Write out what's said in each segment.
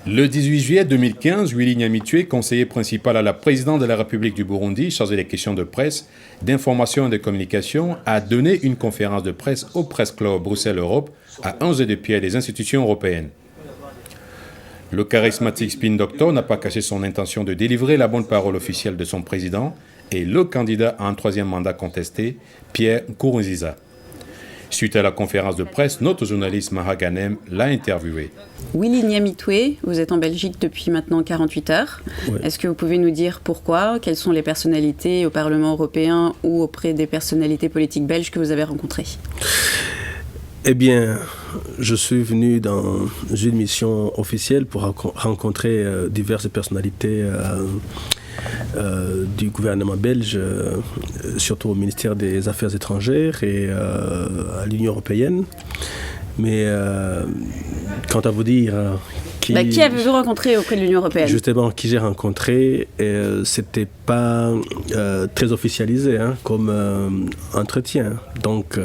Le 18 juillet 2015, Willy Nyamitwe, conseiller principal à la présidente de la République du Burundi, chargé des questions de presse, d'information et de communication, a donné une conférence de presse au Press Club Bruxelles Europe à 11 de pied des institutions européennes. Le charismatique spin doctor n'a pas caché son intention de délivrer la bonne parole officielle de son président et le candidat à un troisième mandat contesté, Pierre Nkurunziza. Suite à la conférence de presse, notre journaliste Maha Ganem l'a interviewé. Willy Nyamitwe, vous êtes en Belgique depuis maintenant 48 heures. Oui. Est-ce que vous pouvez nous dire pourquoi? Quelles sont les personnalités au Parlement européen ou auprès des personnalités politiques belges que vous avez rencontrées? Eh bien, je suis venu dans une mission officielle pour rencontrer diverses personnalités du gouvernement belge, surtout au ministère des Affaires étrangères et à l'Union européenne. Mais quant à vous dire... Qui avez-vous rencontré auprès de l'Union européenne? Justement, qui j'ai rencontré, c'était pas très officialisé comme entretien. Donc,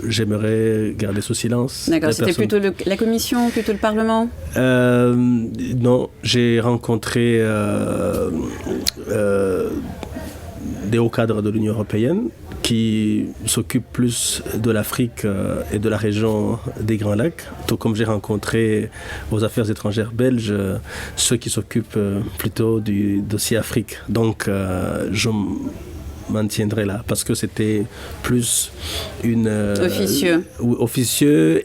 j'aimerais garder ce silence. D'accord, c'était plutôt la Commission, plutôt le Parlement? Non, j'ai rencontré des hauts cadres de l'Union européenne qui s'occupent plus de l'Afrique et de la région des Grands Lacs, tout comme j'ai rencontré aux affaires étrangères belges ceux qui s'occupent plutôt du dossier Afrique. Donc je m'en tiendrai là parce que c'était plus une officieux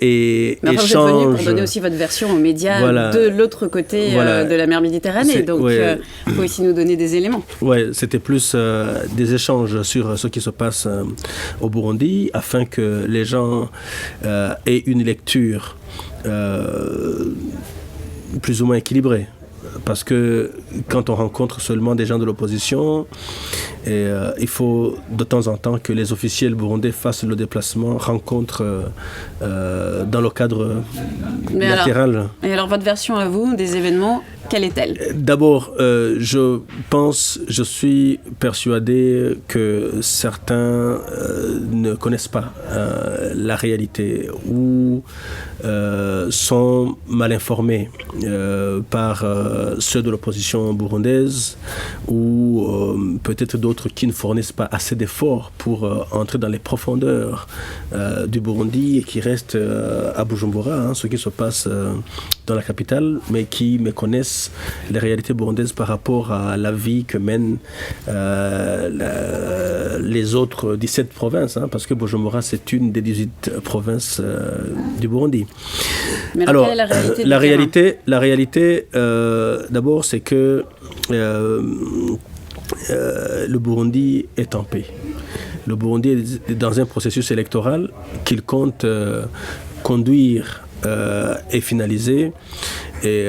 et mais enfin, échange. Vous êtes venu pour donner aussi votre version aux médias de l'autre côté de la mer Méditerranée, donc il faut aussi nous donner des éléments. Oui, c'était plus des échanges sur ce qui se passe au Burundi afin que les gens aient une lecture plus ou moins équilibrée. Parce que quand on rencontre seulement des gens de l'opposition, il faut de temps en temps que les officiels burundais fassent le déplacement, rencontrent dans le cadre bilatéral. Alors votre version à vous des événements, quelle est-elle? D'abord, je suis persuadé que certains ne connaissent pas la réalité ou sont mal informés par ceux de l'opposition burundaise ou peut-être d'autres qui ne fournissent pas assez d'efforts pour entrer dans les profondeurs du Burundi et qui restent à Bujumbura, ce qui se passe dans la capitale, mais qui méconnaissent les réalités burundaises par rapport à la vie que mènent les autres 17 provinces, parce que Bujumbura, c'est une des 18 provinces du Burundi. Mais alors, quelle est la réalité d'abord, c'est que le Burundi est en paix. Le Burundi est dans un processus électoral qu'il compte conduire et finaliser. Et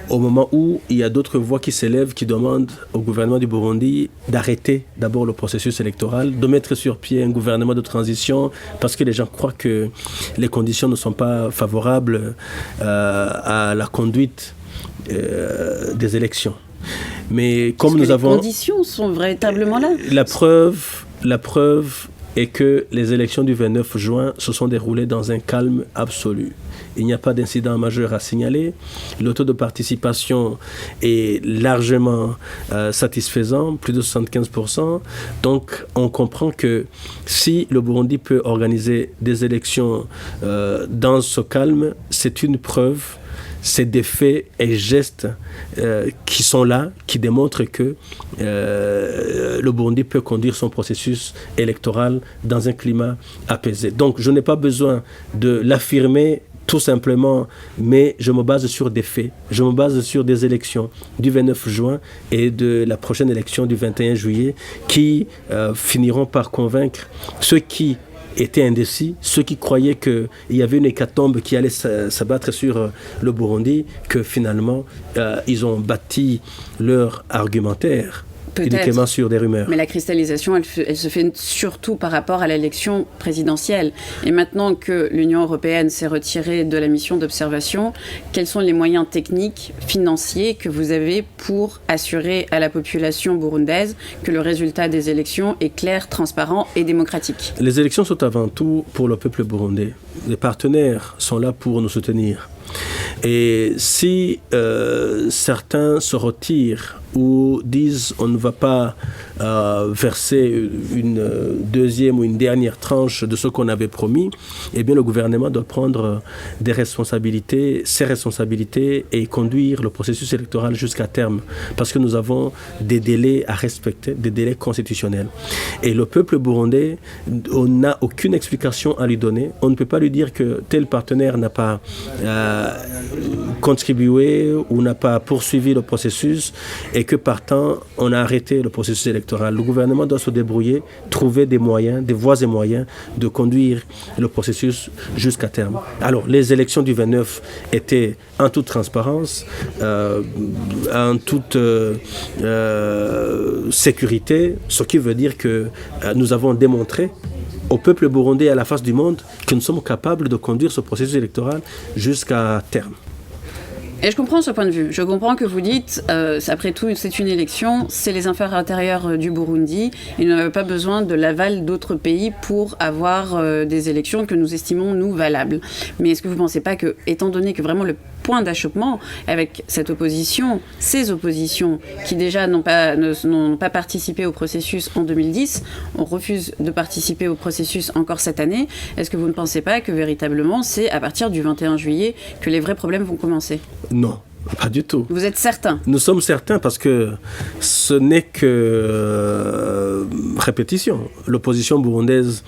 au moment où il y a d'autres voix qui s'élèvent, qui demandent au gouvernement du Burundi d'arrêter d'abord le processus électoral, de mettre sur pied un gouvernement de transition, parce que les gens croient que les conditions ne sont pas favorables à la conduite des élections. Mais comme nous avons... Les conditions sont véritablement là. La preuve est que les élections du 29 juin se sont déroulées dans un calme absolu. Il n'y a pas d'incident majeur à signaler. Le taux de participation est largement satisfaisant, plus de 75%. Donc, on comprend que si le Burundi peut organiser des élections dans ce calme, c'est une preuve. C'est des faits et gestes qui sont là, qui démontrent que le Burundi peut conduire son processus électoral dans un climat apaisé. Donc, je n'ai pas besoin de l'affirmer tout simplement, mais je me base sur des faits. Je me base sur des élections du 29 juin et de la prochaine élection du 21 juillet qui finiront par convaincre ceux qui étaient indécis, ceux qui croyaient qu'il y avait une hécatombe qui allait s'abattre sur le Burundi, que finalement, ils ont bâti leur argumentaire uniquement sur des rumeurs. Mais la cristallisation, elle se fait surtout par rapport à l'élection présidentielle. Et maintenant que l'Union européenne s'est retirée de la mission d'observation, quels sont les moyens techniques, financiers que vous avez pour assurer à la population burundaise que le résultat des élections est clair, transparent et démocratique? Les élections sont avant tout pour le peuple burundais. Les partenaires sont là pour nous soutenir. Et si certains se retirent ou disent on ne va pas verser une deuxième ou une dernière tranche de ce qu'on avait promis, eh bien le gouvernement doit prendre ses responsabilités et conduire le processus électoral jusqu'à terme, parce que nous avons des délais à respecter, des délais constitutionnels. Et le peuple burundais, on n'a aucune explication à lui donner. On ne peut pas lui dire que tel partenaire n'a pas contribué ou n'a pas poursuivi le processus et que partant, on a arrêté le processus électoral. Le gouvernement doit se débrouiller, trouver des moyens, des voies et moyens de conduire le processus jusqu'à terme. Alors, les élections du 29 étaient en toute transparence, en toute sécurité, ce qui veut dire que nous avons démontré au peuple burundais et à la face du monde que nous sommes capables de conduire ce processus électoral jusqu'à terme. Et je comprends ce point de vue. Je comprends que vous dites, après tout, c'est une élection, c'est les affaires intérieures du Burundi. Il n'avait pas besoin de l'aval d'autres pays pour avoir des élections que nous estimons, nous, valables. Mais est-ce que vous ne pensez pas que, étant donné que vraiment le point d'achoppement avec cette opposition, ces oppositions qui déjà n'ont pas participé au processus en 2010, on refuse de participer au processus encore cette année, est-ce que vous ne pensez pas que véritablement c'est à partir du 21 juillet que les vrais problèmes vont commencer ? Non. Pas du tout. Vous êtes certain ? Nous sommes certains parce que ce n'est que répétition. L'opposition burundaise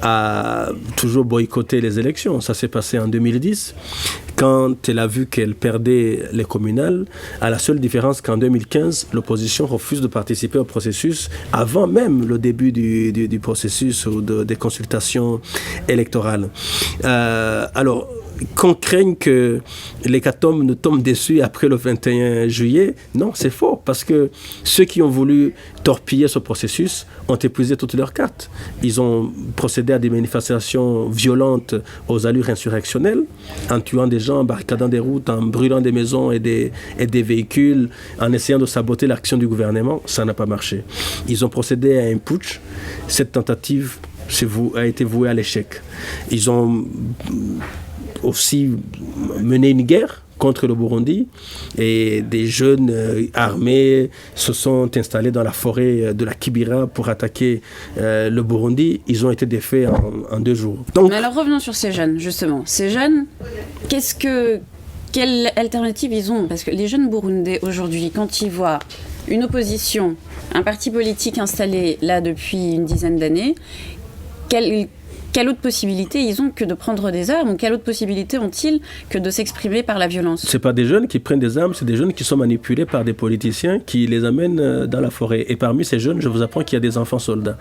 a toujours boycotté les élections. Ça s'est passé en 2010, quand elle a vu qu'elle perdait les communales, à la seule différence qu'en 2015, l'opposition refuse de participer au processus avant même le début du processus ou des consultations électorales. Alors, qu'on craigne que l'hécatombe nous tombe dessus après le 21 juillet, non, c'est faux, parce que ceux qui ont voulu torpiller ce processus ont épuisé toutes leurs cartes. Ils ont procédé à des manifestations violentes aux allures insurrectionnelles, en tuant des gens, en barricadant des routes, en brûlant des maisons et des véhicules, en essayant de saboter l'action du gouvernement. Ça n'a pas marché. Ils ont procédé à un putsch. Cette tentative a été vouée à l'échec. Ils ont aussi mené une guerre contre le Burundi et des jeunes armés se sont installés dans la forêt de la Kibira pour attaquer le Burundi. Ils ont été défaits en 2 jours. Donc, mais alors revenons sur ces jeunes, justement. Ces jeunes, quelle alternative ils ont ? Parce que les jeunes burundais aujourd'hui, quand ils voient une opposition, un parti politique installé là depuis une dizaine d'années, quelle autre possibilité ils ont que de prendre des armes, ou quelle autre possibilité ont-ils que de s'exprimer par la violence ? Ce n'est pas des jeunes qui prennent des armes, c'est des jeunes qui sont manipulés par des politiciens qui les amènent dans la forêt. Et parmi ces jeunes, je vous apprends qu'il y a des enfants soldats.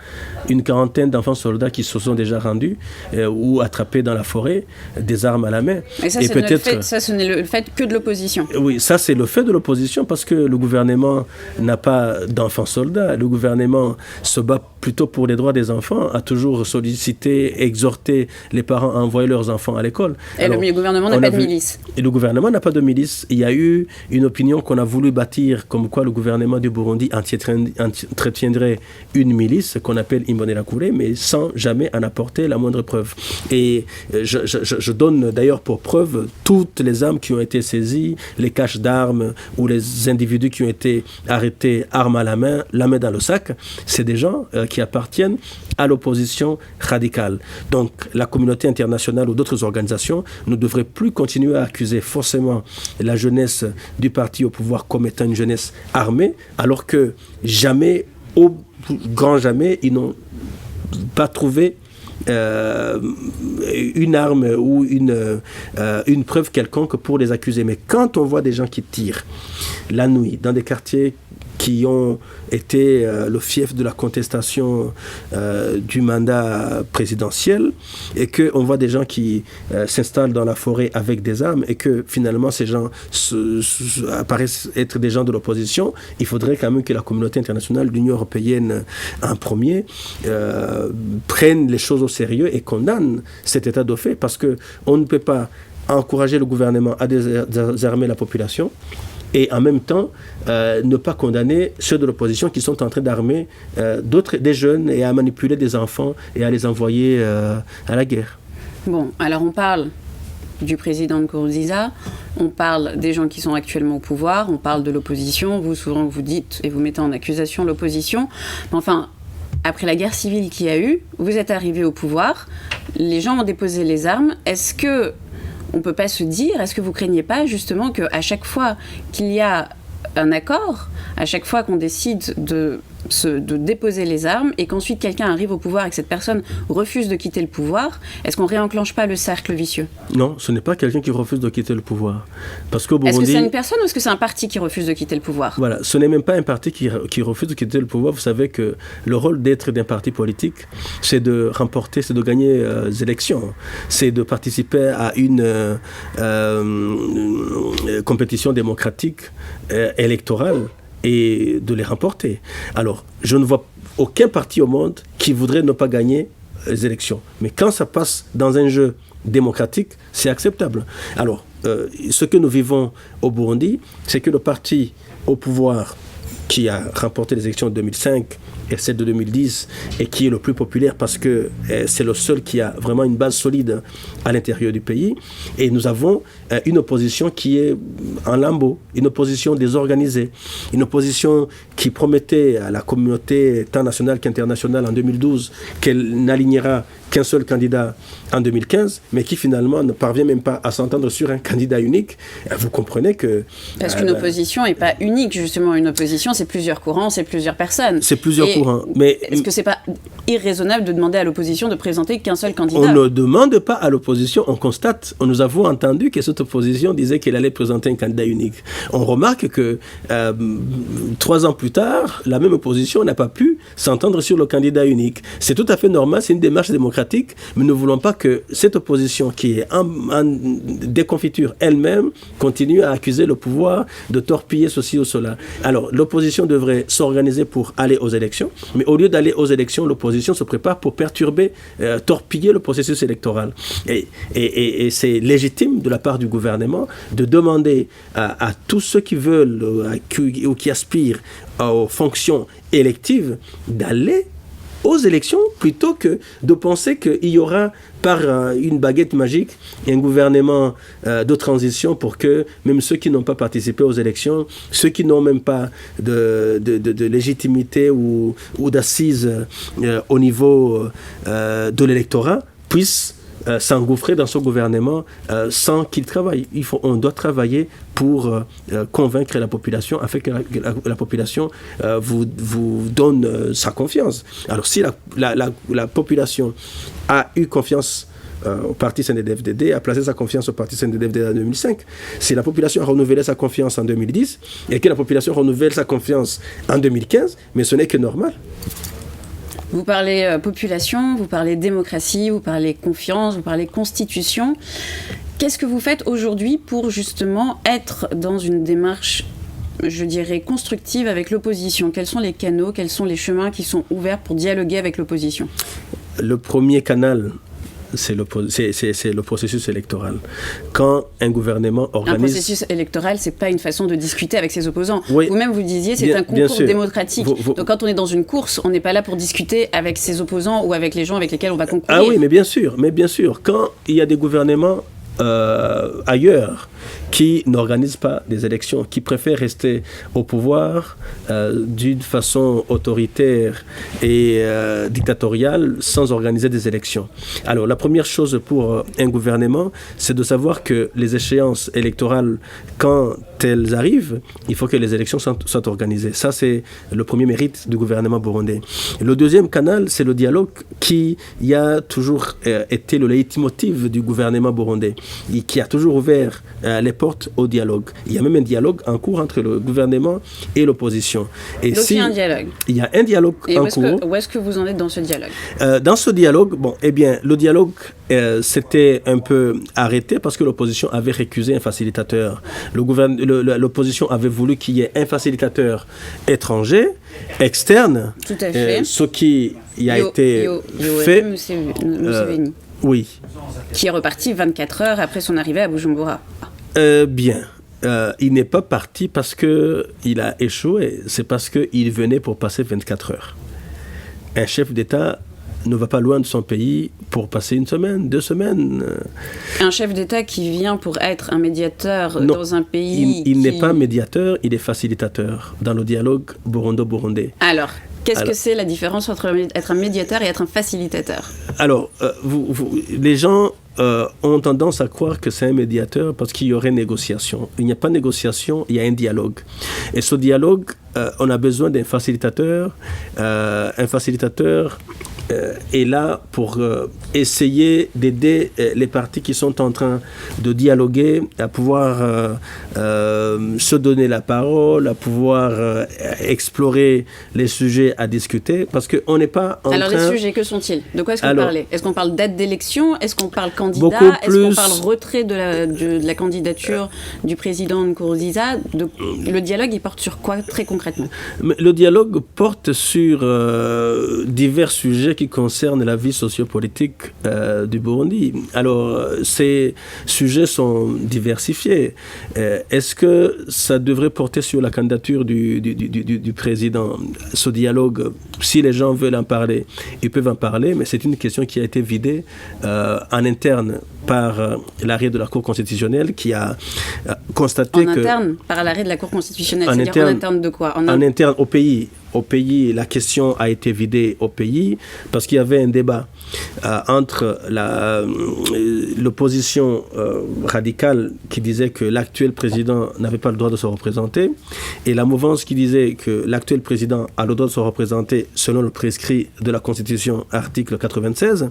Une quarantaine d'enfants soldats qui se sont déjà rendus ou attrapés dans la forêt, des armes à la main. Et ça, ce n'est le fait que de l'opposition. Oui, ça c'est le fait de l'opposition parce que le gouvernement n'a pas d'enfants soldats. Le gouvernement se bat plutôt pour les droits des enfants, a toujours sollicité, exhorté les parents à envoyer leurs enfants à l'école. Et alors, le gouvernement n'a pas de milice. Et le gouvernement n'a pas de milice. Il y a eu une opinion qu'on a voulu bâtir comme quoi le gouvernement du Burundi entretiendrait une milice qu'on appelle Imbonerakure, mais sans jamais en apporter la moindre preuve. Et je donne d'ailleurs pour preuve toutes les armes qui ont été saisies, les caches d'armes ou les individus qui ont été arrêtés armes à la main dans le sac. C'est des gens qui appartiennent à l'opposition radicale. Donc la communauté internationale ou d'autres organisations ne devraient plus continuer à accuser forcément la jeunesse du parti au pouvoir comme étant une jeunesse armée, alors que jamais, au grand jamais, ils n'ont pas trouvé une arme ou une preuve quelconque pour les accuser. Mais quand on voit des gens qui tirent la nuit dans des quartiers qui ont été le fief de la contestation du mandat présidentiel, et qu'on voit des gens qui s'installent dans la forêt avec des armes, et que finalement ces gens apparaissent être des gens de l'opposition, il faudrait quand même que la communauté internationale, l'Union européenne en premier, prenne les choses au sérieux et condamne cet état de fait, parce qu'on ne peut pas encourager le gouvernement à désarmer la population et en même temps ne pas condamner ceux de l'opposition qui sont en train d'armer des jeunes et à manipuler des enfants et à les envoyer à la guerre. Bon, alors on parle du président Nkurunziza, on parle des gens qui sont actuellement au pouvoir, on parle de l'opposition. Vous, souvent, vous dites et vous mettez en accusation l'opposition. Mais enfin, après la guerre civile qu'il y a eu, vous êtes arrivé au pouvoir, les gens ont déposé les armes. Est-ce que on ne peut pas se dire, est-ce que vous ne craignez pas justement qu'à chaque fois qu'il y a un accord, à chaque fois qu'on décide de déposer les armes et qu'ensuite quelqu'un arrive au pouvoir et que cette personne refuse de quitter le pouvoir, est-ce qu'on réenclenche pas le cercle vicieux? Non, ce n'est pas quelqu'un qui refuse de quitter le pouvoir. Parce qu'au Burundi, est-ce que c'est une personne ou est-ce que c'est un parti qui refuse de quitter le pouvoir? Voilà, ce n'est même pas un parti qui refuse de quitter le pouvoir. Vous savez que le rôle d'être d'un parti politique, c'est de remporter, c'est de gagner les élections. C'est de participer à une compétition démocratique électorale et de les remporter. Alors, je ne vois aucun parti au monde qui voudrait ne pas gagner les élections. Mais quand ça passe dans un jeu démocratique, c'est acceptable. Alors, ce que nous vivons au Burundi, c'est que le parti au pouvoir qui a remporté les élections de 2005 et celle de 2010 et qui est le plus populaire parce que c'est le seul qui a vraiment une base solide à l'intérieur du pays. Et nous avons une opposition qui est en lambeaux, une opposition désorganisée, une opposition qui promettait à la communauté tant nationale qu'internationale en 2012 qu'elle n'alignera qu'un seul candidat en 2015, mais qui finalement ne parvient même pas à s'entendre sur un candidat unique. Vous comprenez que... Parce qu'une opposition n'est pas unique, justement. Une opposition, c'est plusieurs courants, c'est plusieurs personnes. C'est plusieurs courants. Mais est-ce que c'est pas irraisonnable de demander à l'opposition de présenter qu'un seul candidat? On ne demande pas à l'opposition, on constate. Nous avons entendu que cette opposition disait qu'elle allait présenter un candidat unique. On remarque que 3 ans plus tard, la même opposition n'a pas pu s'entendre sur le candidat unique. C'est tout à fait normal, c'est une démarche démocratique, mais nous ne voulons pas que cette opposition qui est en déconfiture elle-même continue à accuser le pouvoir de torpiller ceci ou cela. Alors, l'opposition devrait s'organiser pour aller aux élections, mais au lieu d'aller aux élections, l'opposition se prépare pour perturber, torpiller le processus électoral. Et c'est légitime de la part du gouvernement de demander à tous ceux qui veulent ou qui aspirent aux fonctions électives d'aller aux élections plutôt que de penser qu'il y aura par une baguette magique un gouvernement de transition pour que même ceux qui n'ont pas participé aux élections, ceux qui n'ont même pas de légitimité ou d'assises au niveau de l'électorat puissent s'engouffrer dans ce gouvernement sans qu'il travaille. On doit travailler pour convaincre la population afin que la population vous donne sa confiance. Alors si la population a eu confiance au parti CNDD-FDD, a placé sa confiance au parti CNDD-FDD en 2005, si la population a renouvelé sa confiance en 2010 et que la population renouvelle sa confiance en 2015, mais ce n'est que normal. Vous parlez population, vous parlez démocratie, vous parlez confiance, vous parlez constitution. Qu'est-ce que vous faites aujourd'hui pour justement être dans une démarche, je dirais, constructive avec l'opposition? Quels sont les canaux, quels sont les chemins qui sont ouverts pour dialoguer avec l'opposition? Le premier canal, c'est le processus électoral. Quand un gouvernement organise... Un processus électoral, c'est pas une façon de discuter avec ses opposants. Oui, vous-même, vous disiez, c'est un concours démocratique. Donc quand on est dans une course, on n'est pas là pour discuter avec ses opposants ou avec les gens avec lesquels on va concourir. Ah oui, mais bien sûr. Quand il y a des gouvernements ailleurs qui n'organisent pas des élections, qui préfèrent rester au pouvoir d'une façon autoritaire et dictatoriale sans organiser des élections. Alors la première chose pour un gouvernement, c'est de savoir que les échéances électorales, quand elles arrivent, il faut que les élections soient organisées. Ça, c'est le premier mérite du gouvernement burundais. Le deuxième canal, c'est le dialogue qui a toujours été le leitmotiv du gouvernement burundais, et qui a toujours ouvert les portes au dialogue. Il y a même un dialogue en cours entre le gouvernement et l'opposition. Et donc il y a un dialogue. Il y a un dialogue et en cours. Où est-ce que vous en êtes dans ce dialogue? Dans ce dialogue, le dialogue s'était un peu arrêté parce que l'opposition avait récusé un facilitateur. L'opposition avait voulu qu'il y ait un facilitateur étranger, externe. Tout à fait. Ce qui a été fait. Museveni. Oui. Qui est reparti 24 heures après son arrivée à Bujumbura. Il n'est pas parti parce qu'il a échoué, c'est parce qu'il venait pour passer 24 heures. Un chef d'État ne va pas loin de son pays pour passer une semaine, 2 semaines. Un chef d'État qui vient pour être un médiateur dans un pays... Il n'est pas médiateur, il est facilitateur dans le dialogue burundo-burundais. Alors, qu'est-ce que c'est la différence entre être un médiateur et être un facilitateur? Alors, les gens ont tendance à croire que c'est un médiateur parce qu'il y aurait négociation. Il n'y a pas de négociation, il y a un dialogue. Et ce dialogue, on a besoin d'un facilitateur. Un facilitateur est là pour essayer d'aider les parties qui sont en train de dialoguer à pouvoir se donner la parole, à pouvoir explorer les sujets à discuter, parce qu'on n'est pas en train... Alors les sujets, que sont-ils? De quoi est-ce qu'on parlait? Est-ce qu'on parle date d'élection? Est-ce qu'on parle candidat? Est-ce qu'on parle retrait de la candidature du président Nkurunziza? Le dialogue, il porte sur quoi très concrètement? Le dialogue porte sur divers sujets qui concernent la vie sociopolitique du Burundi. Alors, ces sujets sont diversifiés. Est-ce que ça devrait porter sur la candidature du président? Ce dialogue, si les gens veulent en parler, ils peuvent en parler, mais c'est une question qui a été vidée en interne par l'arrêt de la Cour constitutionnelle qui a constaté En interne, par l'arrêt de la Cour constitutionnelle, c'est-à-dire en interne de quoi? En interne au pays. Au pays, la question a été vidée au pays parce qu'il y avait un débat entre l'opposition radicale qui disait que l'actuel président n'avait pas le droit de se représenter et la mouvance qui disait que l'actuel président a le droit de se représenter selon le prescrit de la Constitution, article 96.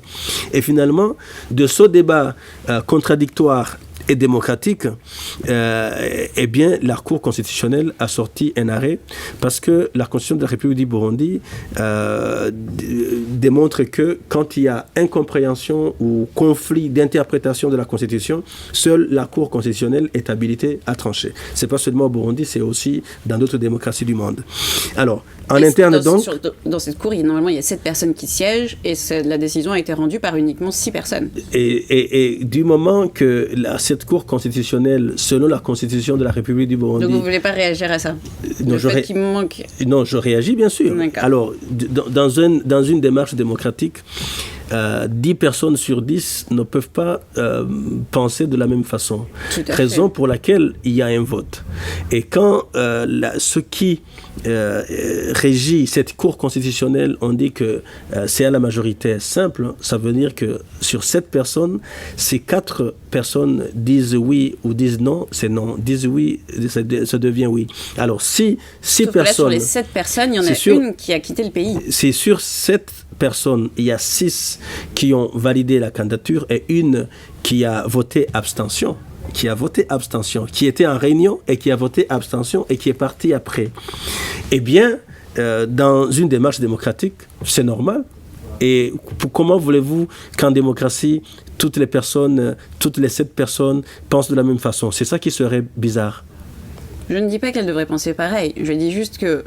Et finalement, de ce débat contradictoire et démocratique, eh bien, la Cour constitutionnelle a sorti un arrêt parce que la Constitution de la République du Burundi démontre que quand il y a incompréhension ou conflit d'interprétation de la Constitution, seule la Cour constitutionnelle est habilitée à trancher. C'est pas seulement au Burundi, c'est aussi dans d'autres démocraties du monde. Alors, en interne donc... Dans cette Cour, normalement, il y a 7 personnes qui siègent et la décision a été rendue par uniquement 6 personnes. Et du moment que cette Cour constitutionnelle, selon la Constitution de la République du Burundi... Donc vous ne voulez pas réagir à ça? Non, je réagis bien sûr. Alors, dans une démarche démocratique, 10 personnes sur 10 ne peuvent pas penser de la même façon. Raison pour laquelle il y a un vote. Et quand ce qui régit cette Cour constitutionnelle, on dit que c'est à la majorité simple, ça veut dire que sur 7 personnes, si 4 personnes disent oui ou disent non, c'est non. Disent oui, ça devient oui. Alors, si 6 personnes... Là, sur les 7 personnes, il y en a une qui a quitté le pays. C'est sur 7 personnes, il y a 6 qui ont validé la candidature et une qui a voté abstention. Qui était en réunion et qui a voté abstention et qui est parti après. Eh bien, dans une démarche démocratique, c'est normal. Et comment voulez-vous qu'en démocratie, toutes les 7 personnes pensent de la même façon? C'est ça qui serait bizarre. Je ne dis pas qu'elle devrait penser pareil. Je dis juste que,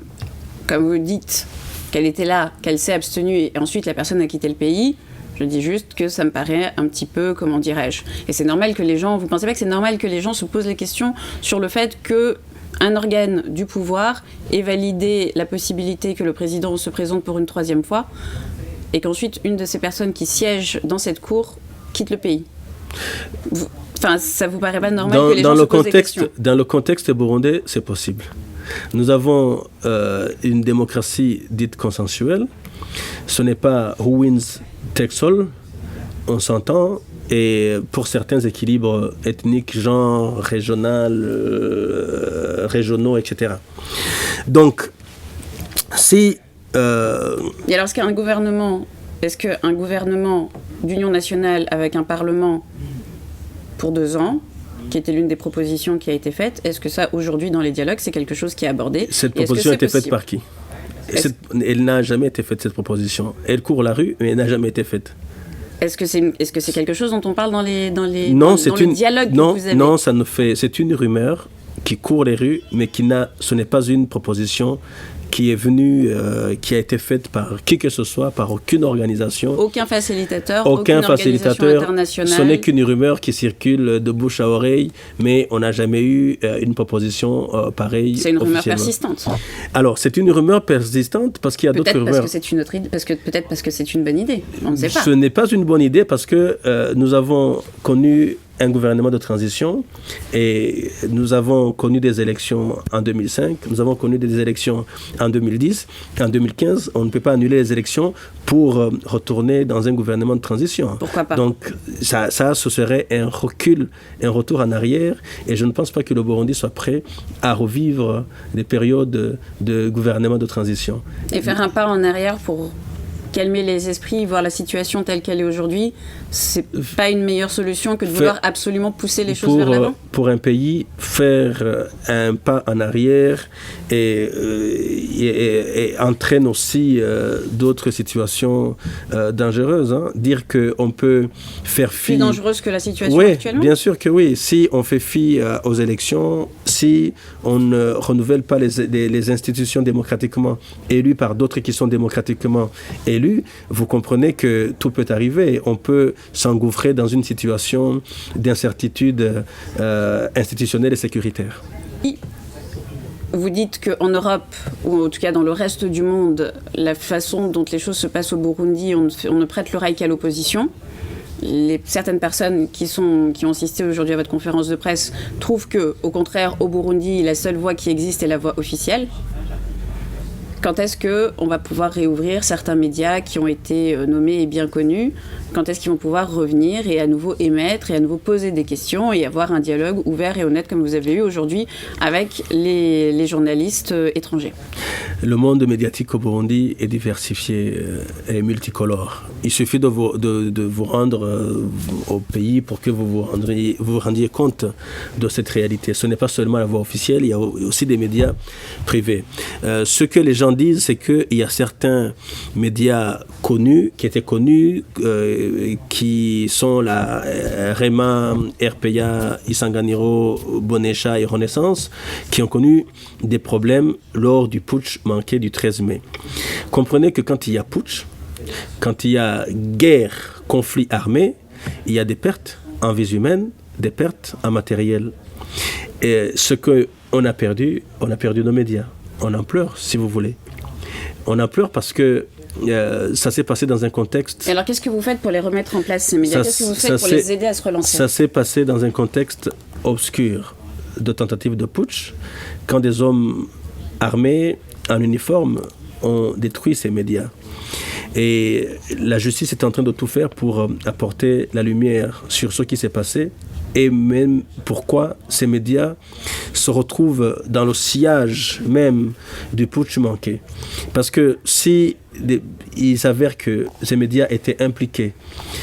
comme vous dites, qu'elle était là, qu'elle s'est abstenue et ensuite la personne a quitté le pays. Je dis juste que ça me paraît un petit peu, comment dirais-je. Et c'est normal que les gens... Vous ne pensez pas que c'est normal que les gens se posent les questions sur le fait qu'un organe du pouvoir ait validé la possibilité que le président se présente pour une 3e fois et qu'ensuite une de ces personnes qui siègent dans cette cour quitte le pays? Enfin, ça vous paraît pas normal que les gens se posent des questions? Dans le contexte burundais, c'est possible. Nous avons une démocratie dite consensuelle. Ce n'est pas who wins takes all, on s'entend, et pour certains équilibres ethniques, genre, régionaux, etc. Donc, si... Et alors, est-ce qu'un gouvernement d'union nationale avec un parlement pour 2 ans, qui était l'une des propositions qui a été faite, est-ce que ça, aujourd'hui, dans les dialogues, c'est quelque chose qui est abordé? Cette proposition a été faite par qui? Elle n'a jamais été faite, cette proposition. Elle court la rue, mais elle n'a jamais été faite. Est-ce que c'est quelque chose dont on parle dans le dialogue que vous avez? Non, c'est une rumeur qui court les rues, mais ce n'est pas une proposition qui est venue, qui a été faite par qui que ce soit, par aucune organisation. Aucun facilitateur, aucune organisation internationale. Ce n'est qu'une rumeur qui circule de bouche à oreille, mais on n'a jamais eu une proposition pareille. C'est une rumeur persistante. Alors, c'est une rumeur persistante parce qu'il y a d'autres rumeurs. Peut-être parce que c'est une bonne idée. On ne sait pas. Ce n'est pas une bonne idée parce que nous avons connu un gouvernement de transition et nous avons connu des élections en 2005, nous avons connu des élections en 2010, en 2015. On ne peut pas annuler les élections pour retourner dans un gouvernement de transition. Pourquoi pas? Donc ça, ce serait un recul, un retour en arrière, et je ne pense pas que le Burundi soit prêt à revivre des périodes de gouvernement de transition. Et faire un pas en arrière pour calmer les esprits, voir la situation telle qu'elle est aujourd'hui, c'est pas une meilleure solution que de vouloir absolument pousser les choses vers l'avant? Pour un pays, faire un pas en arrière et entraîne aussi d'autres situations dangereuses. Hein. Dire qu'on peut faire fi... Plus dangereuse que la situation actuellement? Bien sûr que oui. Si on fait fi aux élections, si on ne renouvelle pas les institutions démocratiquement élues par d'autres qui sont démocratiquement élus, vous comprenez que tout peut arriver. On peut s'engouffrer dans une situation d'incertitude institutionnelle et sécuritaire. Vous dites qu'en Europe, ou en tout cas dans le reste du monde, la façon dont les choses se passent au Burundi, on ne prête l'oreille qu'à l'opposition. Certaines personnes qui ont assisté aujourd'hui à votre conférence de presse trouvent que, au contraire, au Burundi, la seule voix qui existe est la voix officielle. Quand est-ce qu'on va pouvoir réouvrir certains médias qui ont été nommés et bien connus? Quand est-ce qu'ils vont pouvoir revenir et à nouveau émettre et à nouveau poser des questions et avoir un dialogue ouvert et honnête comme vous avez eu aujourd'hui avec les journalistes étrangers? Le monde médiatique au Burundi est diversifié et multicolore. Il suffit de vous rendre au pays pour que vous rendiez compte de cette réalité. Ce n'est pas seulement la voix officielle, il y a aussi des médias privés. Ce que les gens disent, c'est qu'il y a certains médias connus, qui étaient connus, qui sont la REMA, RPA, Isanganiro, Bonesha et Renaissance, qui ont connu des problèmes lors du putsch manqué du 13 mai. Comprenez que quand il y a putsch, quand il y a guerre, conflit armé, il y a des pertes en vies humaines, des pertes en matériel. Et ce qu'on a perdu nos médias. On en pleure, si vous voulez. On en pleure parce que ça s'est passé dans un contexte... Et alors, qu'est-ce que vous faites pour les remettre en place, ces médias? Qu'est-ce que vous faites pour les aider à se relancer? Ça s'est passé dans un contexte obscur de tentative de putsch, quand des hommes armés, en uniforme, ont détruit ces médias. Et la justice est en train de tout faire pour apporter la lumière sur ce qui s'est passé, et même pourquoi ces médias se retrouvent dans le sillage même du putsch manqué. Parce que si il s'avère que ces médias étaient impliqués...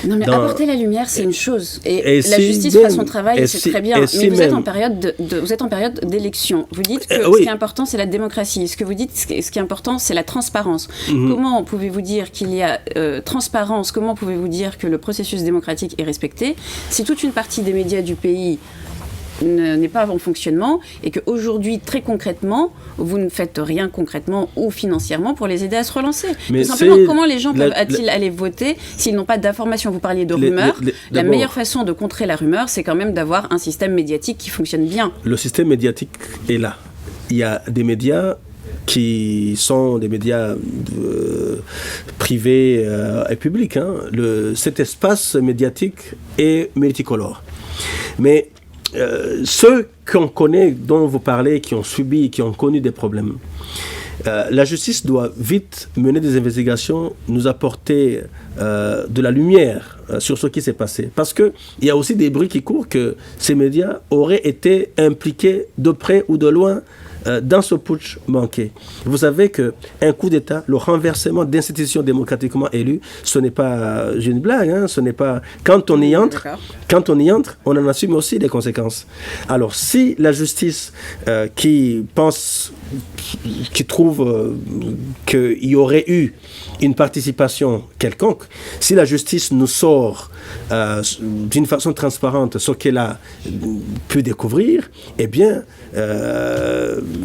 Non, mais apporter la lumière, c'est une chose. Et la justice fait son travail, c'est très bien. Mais vous êtes en période d'élection. Vous dites que ce qui est important, c'est la démocratie. Ce que vous dites, ce qui est important, c'est la transparence. Comment pouvez-vous dire qu'il y a transparence? Comment pouvez-vous dire que le processus démocratique est respecté si toute une partie des médias du pays n'est pas en fonctionnement et qu'aujourd'hui, très concrètement, vous ne faites rien concrètement ou financièrement pour les aider à se relancer? Mais tout simplement, comment les gens peuvent-ils aller voter s'ils n'ont pas d'informations? Vous parliez de rumeurs. La meilleure façon de contrer la rumeur, c'est quand même d'avoir un système médiatique qui fonctionne bien. Le système médiatique est là. Il y a des médias qui sont des médias privés et publics. Hein. Cet espace médiatique est multicolore. Mais ceux qu'on connaît, dont vous parlez, qui ont subi, qui ont connu des problèmes, la justice doit vite mener des investigations, nous apporter de la lumière sur ce qui s'est passé. Parce qu'il y a aussi des bruits qui courent que ces médias auraient été impliqués de près ou de loin dans ce putsch manqué. Vous savez qu'un coup d'État, le renversement d'institutions démocratiquement élues, ce n'est pas une blague, hein, ce n'est pas... Quand on y entre, on en assume aussi les conséquences. Alors, si la justice qui trouve qu'il y aurait eu une participation quelconque, si la justice nous sort d'une façon transparente ce qu'elle a pu découvrir, eh bien,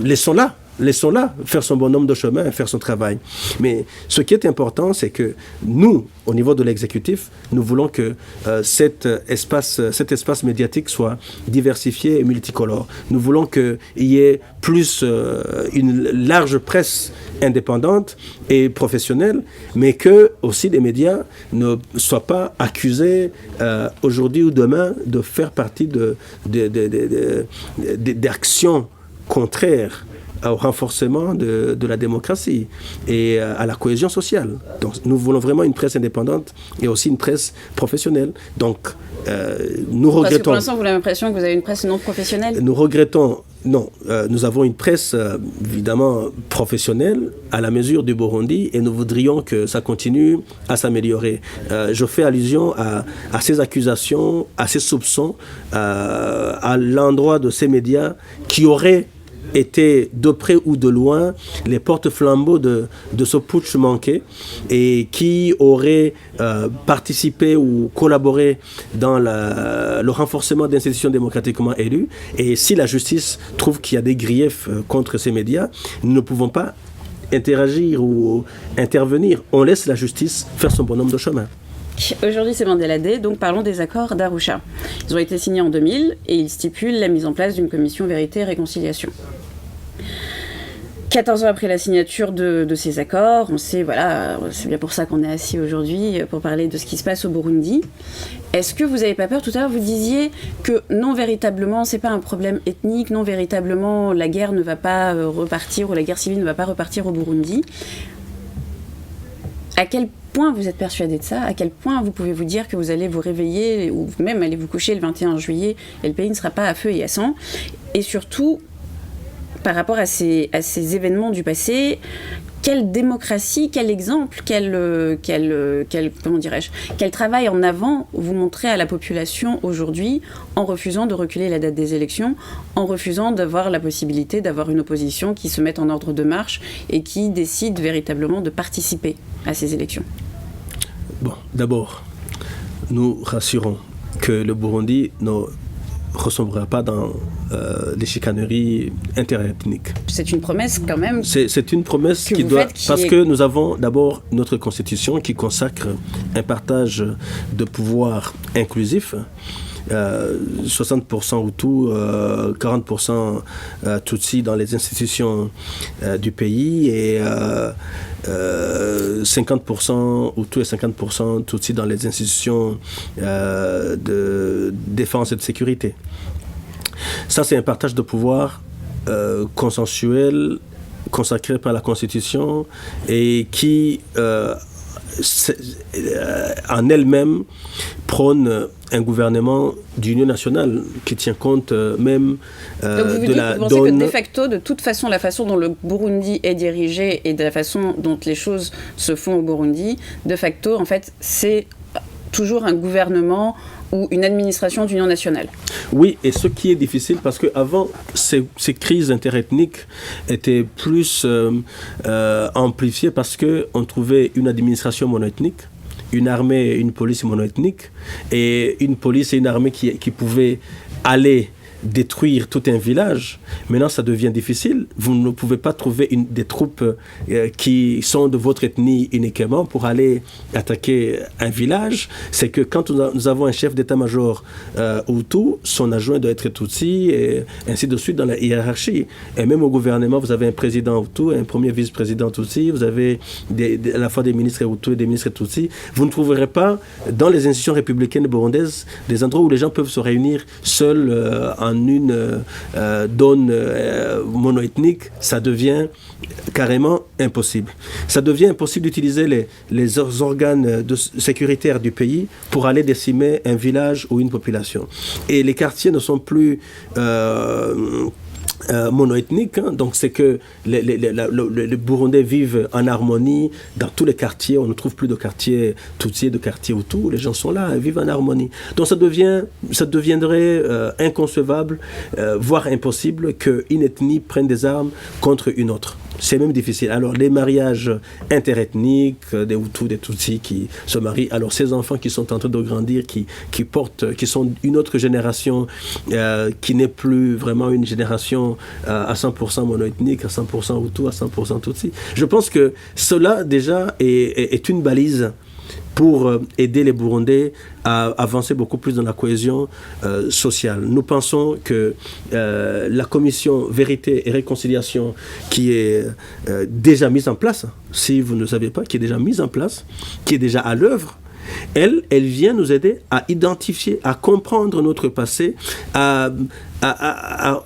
laissons-la. laissons-la faire son bonhomme de chemin, faire son travail. Mais ce qui est important, c'est que nous, au niveau de l'exécutif, nous voulons que cet espace médiatique soit diversifié et multicolore. Nous voulons qu'il y ait plus une large presse indépendante et professionnelle, mais que aussi les médias ne soient pas accusés aujourd'hui ou demain de faire partie d'actions contraires au renforcement de la démocratie et à la cohésion sociale. Donc nous voulons vraiment une presse indépendante et aussi une presse professionnelle. Donc nous regrettons... Parce que pour l'instant, vous avez l'impression que vous avez une presse non professionnelle ? Nous regrettons... Non, nous avons une presse évidemment professionnelle à la mesure du Burundi et nous voudrions que ça continue à s'améliorer. Je fais allusion à ces accusations, à ces soupçons, à l'endroit de ces médias qui auraient été de près ou de loin les porte-flambeaux de ce putsch manqué et qui auraient participé ou collaboré dans le renforcement d'institutions démocratiquement élues. Et si la justice trouve qu'il y a des griefs contre ces médias, nous ne pouvons pas interagir ou intervenir. On laisse la justice faire son bonhomme de chemin. Aujourd'hui, c'est Mandela Day, donc parlons des accords d'Arusha. Ils ont été signés en 2000 et ils stipulent la mise en place d'une commission vérité et réconciliation. 14 ans après la signature de ces accords, on sait, voilà, c'est bien pour ça qu'on est assis aujourd'hui, pour parler de ce qui se passe au Burundi. Est-ce que vous n'avez pas peur? Tout à l'heure, vous disiez que non, véritablement, c'est pas un problème ethnique, non, véritablement, la guerre ne va pas repartir, ou la guerre civile ne va pas repartir au Burundi. À quel point vous êtes persuadé de ça? À quel point vous pouvez vous dire que vous allez vous réveiller, ou même aller vous coucher le 21 juillet, et le pays ne sera pas à feu et à sang? Et surtout, par rapport à ces événements du passé, quelle démocratie, quel exemple, quel travail en avant vous montrez à la population aujourd'hui en refusant de reculer la date des élections, en refusant d'avoir la possibilité d'avoir une opposition qui se mette en ordre de marche et qui décide véritablement de participer à ces élections? Bon, d'abord, nous rassurons que le Burundi ne ressemblera pas dans les chicaneries interethniques. C'est une promesse quand même. C'est une promesse qui doit... Parce que nous avons d'abord notre constitution qui consacre un partage de pouvoir inclusif. 60% Hutu, 40% Tutsi dans les institutions du pays et 50% Hutu et 50% Tutsi dans les institutions de défense et de sécurité. Ça, c'est un partage de pouvoir consensuel, consacré par la Constitution et qui, en elle-même, prône un gouvernement d'union nationale qui tient compte même de la donne. Vous pensez que de facto, de toute façon, la façon dont le Burundi est dirigé et de la façon dont les choses se font au Burundi, de facto, en fait, c'est toujours un gouvernement ou une administration d'union nationale. Oui, et ce qui est difficile, parce qu'avant, ces crises interethniques étaient plus amplifiées parce qu'on trouvait une administration monoethnique, une armée et une police monoethniques, et une police et une armée qui pouvaient aller détruire tout un village. Maintenant, ça devient difficile. Vous ne pouvez pas trouver des troupes qui sont de votre ethnie uniquement pour aller attaquer un village. C'est que quand nous avons un chef d'état-major Hutu, son adjoint doit être Tutsi, et ainsi de suite dans la hiérarchie. Et même au gouvernement, vous avez un président Hutu, un premier vice-président Tutsi, vous avez à la fois des ministres Hutu et des ministres Tutsi. Vous ne trouverez pas dans les institutions républicaines burundaises des endroits où les gens peuvent se réunir seuls en une donne monoethnique. Ça devient carrément impossible. Ça devient impossible d'utiliser les organes sécuritaires du pays pour aller décimer un village ou une population. Et les quartiers ne sont plus monoethnique, hein. Donc c'est que les Burundais vivent en harmonie dans tous les quartiers. On ne trouve plus de quartiers Tutsi, de quartiers Hutu. Les gens sont là, ils vivent en harmonie. Donc ça deviendrait inconcevable, voire impossible qu'une ethnie prenne des armes contre une autre. C'est même difficile. Alors, les mariages interethniques, des Hutus, des Tutsis qui se marient, alors ces enfants qui sont en train de grandir, qui sont une autre génération qui n'est plus vraiment une génération à 100% monoethnique, à 100% Hutu, à 100% Tutsi. Je pense que cela, déjà, est une balise pour aider les Burundais à avancer beaucoup plus dans la cohésion sociale. Nous pensons que la commission Vérité et Réconciliation qui est déjà mise en place, si vous ne le savez pas, qui est déjà mise en place, qui est déjà à l'œuvre, elle vient nous aider à identifier, à comprendre notre passé, à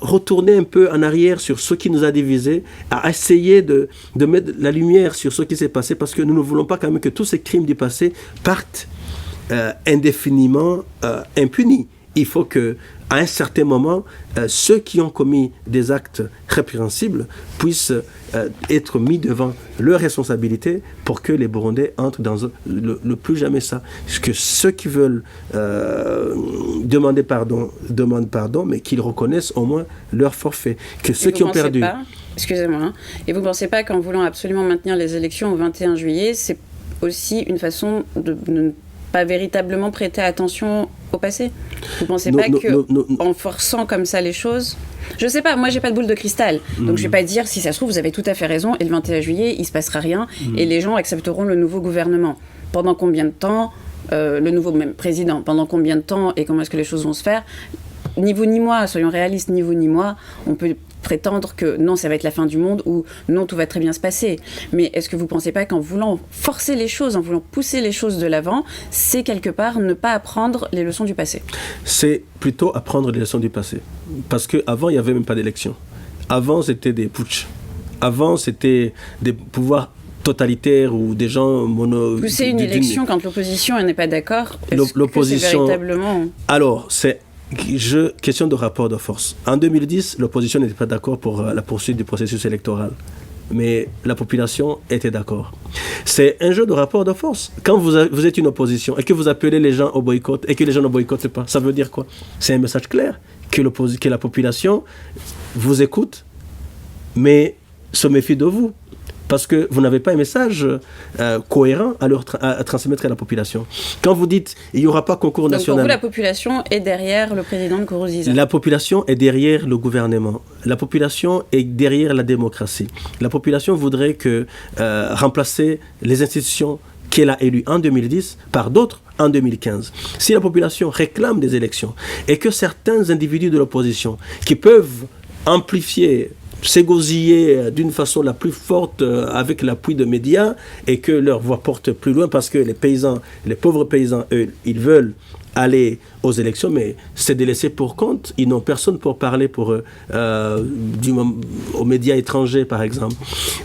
retourner un peu en arrière sur ce qui nous a divisés, à essayer de mettre la lumière sur ce qui s'est passé, parce que nous ne voulons pas quand même que tous ces crimes du passé partent indéfiniment impunis. Il faut que, à un certain moment, ceux qui ont commis des actes répréhensibles puissent être mis devant leurs responsabilités pour que les Burundais entrent dans le plus jamais ça. Que ceux qui veulent demander pardon, demandent pardon, mais qu'ils reconnaissent au moins leur forfait. Que ceux qui ont perdu... Excusez-moi, hein, et vous ne pensez pas qu'en voulant absolument maintenir les élections au 21 juillet, c'est aussi une façon de ne pas véritablement prêter attention au passé? Vous ne pensez pas qu'en forçant comme ça les choses... Je ne sais pas, moi j'ai pas de boule de cristal, donc je ne vais pas dire, si ça se trouve, vous avez tout à fait raison, et le 21 juillet, il ne se passera rien, et les gens accepteront le nouveau gouvernement. Pendant combien de temps, le nouveau même président, pendant combien de temps, et comment est-ce que les choses vont se faire? Ni vous ni moi, soyons réalistes, ni vous ni moi, on peut prétendre que non, ça va être la fin du monde, ou non, tout va très bien se passer. Mais est-ce que vous ne pensez pas qu'en voulant forcer les choses, en voulant pousser les choses de l'avant, c'est quelque part ne pas apprendre les leçons du passé? C'est plutôt apprendre les leçons du passé. Parce qu'avant, il n'y avait même pas d'élection. Avant, c'était des putsch. Avant, c'était des pouvoirs totalitaires ou des gens pousser une élection quand l'opposition n'est pas d'accord, l'opposition, c'est véritablement... Alors, c'est question de rapport de force. En 2010, l'opposition n'était pas d'accord pour la poursuite du processus électoral. Mais la population était d'accord. C'est un jeu de rapport de force. Quand vous êtes une opposition et que vous appelez les gens au boycott et que les gens ne boycottent pas, ça veut dire quoi? C'est un message clair que la population vous écoute, mais se méfie de vous. Parce que vous n'avez pas un message cohérent à transmettre à la population. Quand vous dites il n'y aura pas concours national... Donc pour vous, la population est derrière le président Nkurunziza? La population est derrière le gouvernement. La population est derrière la démocratie. La population voudrait remplacer les institutions qu'elle a élues en 2010 par d'autres en 2015. Si la population réclame des élections et que certains individus de l'opposition qui peuvent amplifier, s'égosiller d'une façon la plus forte avec l'appui de médias et que leur voix porte plus loin parce que les pauvres paysans, eux, ils veulent aller aux élections, mais c'est délaissé pour compte. Ils n'ont personne pour parler aux médias étrangers, par exemple.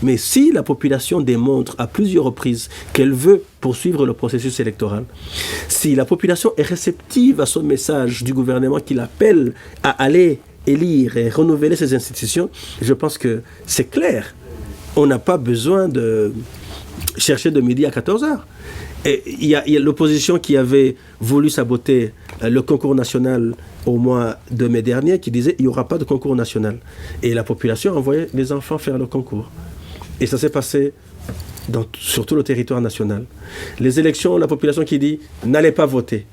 Mais si la population démontre à plusieurs reprises qu'elle veut poursuivre le processus électoral, si la population est réceptive à ce message du gouvernement qui l'appelle à aller élire et renouveler ces institutions, je pense que c'est clair. On n'a pas besoin de chercher de midi à 14h. Et il y a l'opposition qui avait voulu saboter le concours national au mois de mai dernier, qui disait qu'il n'y aura pas de concours national. Et la population envoyait les enfants faire le concours. Et ça s'est passé sur tout le territoire national. Les élections, la population qui dit « n'allez pas voter ».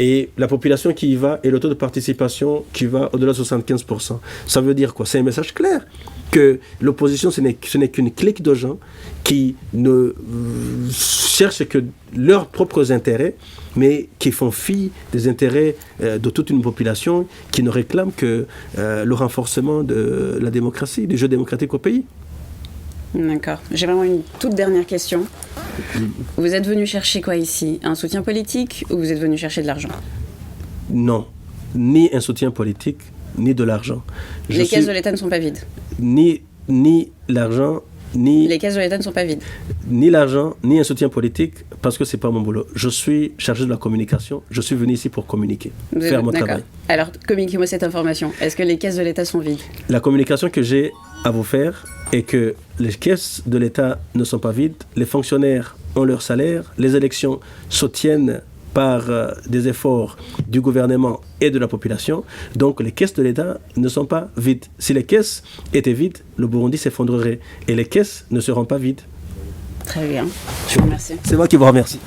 Et la population qui y va et le taux de participation qui va au-delà de 75%. Ça veut dire quoi? C'est un message clair que l'opposition, ce n'est qu'une clique de gens qui ne cherchent que leurs propres intérêts, mais qui font fi des intérêts de toute une population qui ne réclame que le renforcement de la démocratie, du jeu démocratique au pays. D'accord. J'ai vraiment une toute dernière question. Vous êtes venu chercher quoi ici? Un soutien politique ou vous êtes venu chercher de l'argent? Non. Ni un soutien politique, ni de l'argent. Les caisses de l'État ne sont pas vides? Ni l'argent, ni... Les caisses de l'État ne sont pas vides? Ni l'argent, ni un soutien politique, parce que ce n'est pas mon boulot. Je suis chargé de la communication. Je suis venu ici pour communiquer, faire mon travail. Alors, communiquez-moi cette information. Est-ce que les caisses de l'État sont vides? La communication que j'ai à vous faire est que les caisses de l'État ne sont pas vides. Les fonctionnaires ont leur salaire. Les élections se tiennent par des efforts du gouvernement et de la population. Donc les caisses de l'État ne sont pas vides. Si les caisses étaient vides, le Burundi s'effondrerait. Et les caisses ne seront pas vides. Très bien. Je vous remercie. C'est moi qui vous remercie.